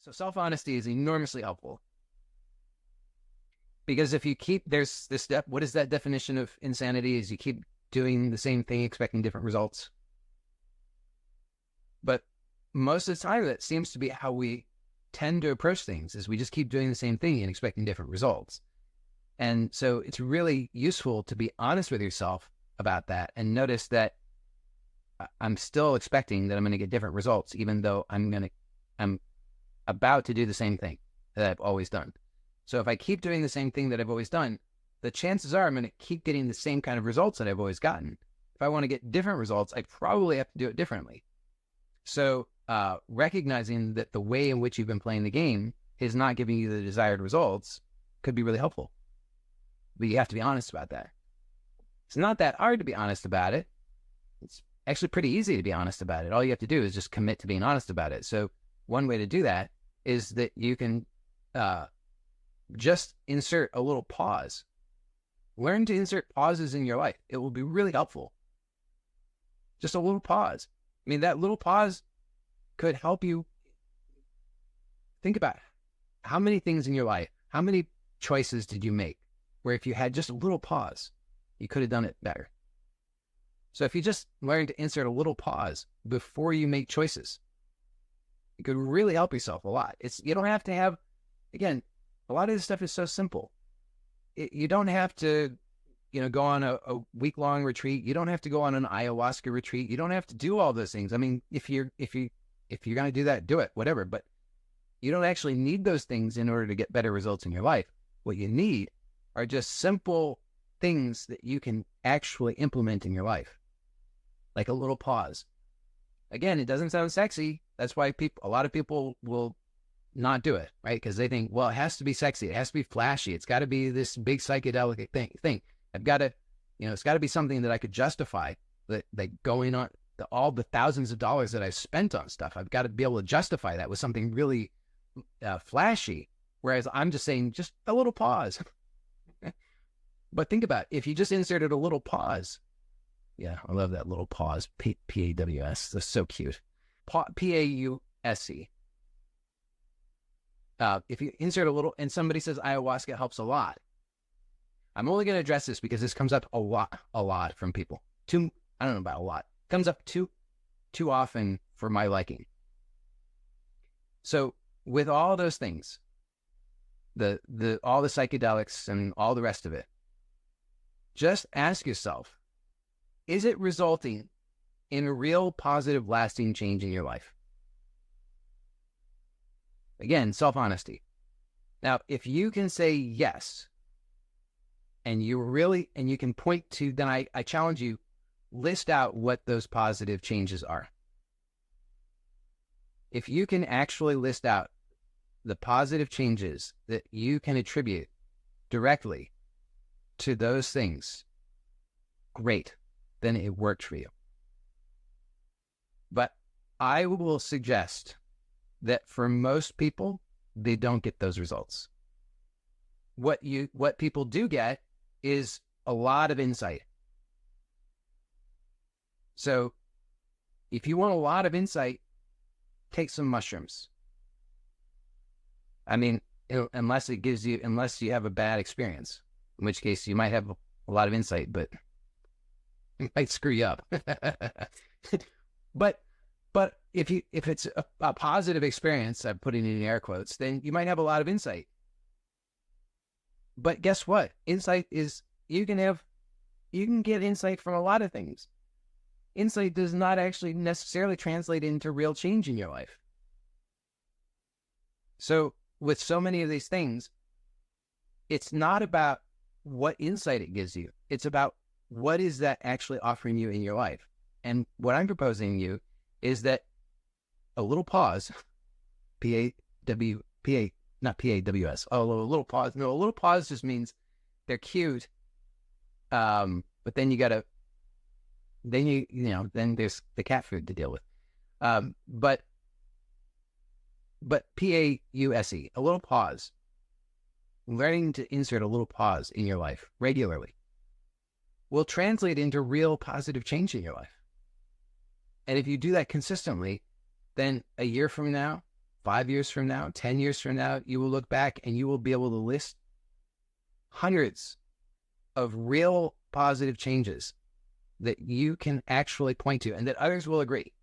So self-honesty is enormously helpful because if you keep, there's this step, what is that definition of insanity? Is you keep doing the same thing, expecting different results. But most of the time, that seems to be how we tend to approach things, is we just keep doing the same thing and expecting different results. And so it's really useful to be honest with yourself about that and notice that I'm still expecting that I'm going to get different results, even though I'm about to do the same thing that I've always done. So if I keep doing the same thing that I've always done, the chances are I'm going to keep getting the same kind of results that I've always gotten. If I want to get different results, I probably have to do it differently. So recognizing that the way in which you've been playing the game is not giving you the desired results could be really helpful. But you have to be honest about that. It's not that hard to be honest about it. It's actually pretty easy to be honest about it. All you have to do is just commit to being honest about it. So one way to do that is that you can just insert a little pause. Learn to insert pauses in your life. It will be really helpful. Just a little pause. I mean, that little pause could help you think about how many things in your life, how many choices did you make where if you had just a little pause, you could have done it better. So if you just learn to insert a little pause before you make choices, it could really help yourself a lot. You don't have to have, again, a lot of this stuff is so simple. You don't have to, go on a week-long retreat. You don't have to go on an ayahuasca retreat. You don't have to do all those things. I mean, if you're going to do that, do it, whatever. But you don't actually need those things in order to get better results in your life. What you need are just simple things that you can actually implement in your life, like a little pause. Again, it doesn't sound sexy. That's why a lot of people will not do it, right? Because they think, well, it has to be sexy. It has to be flashy. It's got to be this big psychedelic thing. I've got to, it's got to be something that I could justify, that going on all the thousands of dollars that I've spent on stuff. I've got to be able to justify that with something really flashy. Whereas I'm just saying, just a little pause. But think about it. If you just inserted a little pause. Yeah, I love that little pause. P-A-W-S. That's so cute. P-A-U-S-E. If you insert a little, and somebody says ayahuasca helps a lot. I'm only going to address this because this comes up a lot from people. I don't know about a lot. It comes up too often for my liking. So with all those things, all the psychedelics and all the rest of it, just ask yourself, is it resulting in a real positive, lasting change in your life? Again, self-honesty. Now, if you can say yes, and you can point to, then I challenge you, list out what those positive changes are. If you can actually list out the positive changes that you can attribute directly to those things, great, then it worked for you. But I will suggest that for most people, they don't get those results. What people do get is a lot of insight. So if you want a lot of insight, take some mushrooms. I mean, unless you have a bad experience, in which case you might have a lot of insight, but it might screw you up. But if it's a positive experience, I'm putting it in air quotes, then you might have a lot of insight. But guess what? Insight is, you can get insight from a lot of things. Insight does not actually necessarily translate into real change in your life. So with so many of these things, it's not about what insight it gives you. It's about what is that actually offering you in your life. And what I'm proposing to you is that a little pause, not P-A-W-S, a little pause. No, a little pause just means they're cute. But then then there's the cat food to deal with. But P-A-U-S-E, a little pause. Learning to insert a little pause in your life regularly will translate into real positive change in your life. And if you do that consistently, then a year from now, 5 years from now, 10 years from now, you will look back and you will be able to list hundreds of real positive changes that you can actually point to and that others will agree.